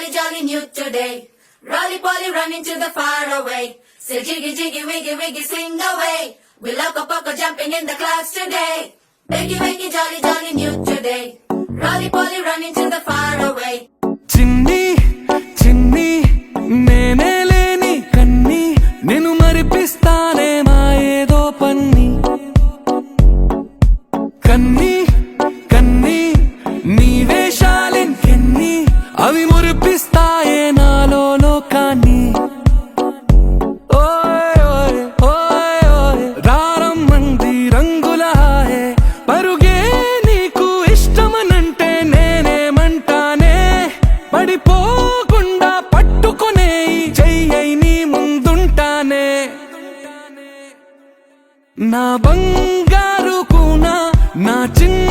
jolly, jolly new today. Rolly poly running to the far away. Say jiggy, jiggy, wiggy, wiggy, swing away. We loco poco jumping in the clouds today. Wakey, wakey, jolly, jolly new today. Rolly poly running to the far away. చిన్ని చిన్ని నేనే లేని కన్ని నేను మరిపిస్తానే మా ఏదో పన్ని కన్ని కన్ని నీ వేషాలెన్ని అవి మురిపిస్తాయే నాలో లోకాన్ని ఓయ్ ఓయ్ ఓయ్ ఓయ్ రారమ్మంది రంగుల హాయే పరుగే నీకు ఇష్టమనంటే నేనేమంటానే పడిపోకుండా పట్టుకునే చెయ్యై నీ ముందుంటానే నా బంగారు కూనా నా చిన్న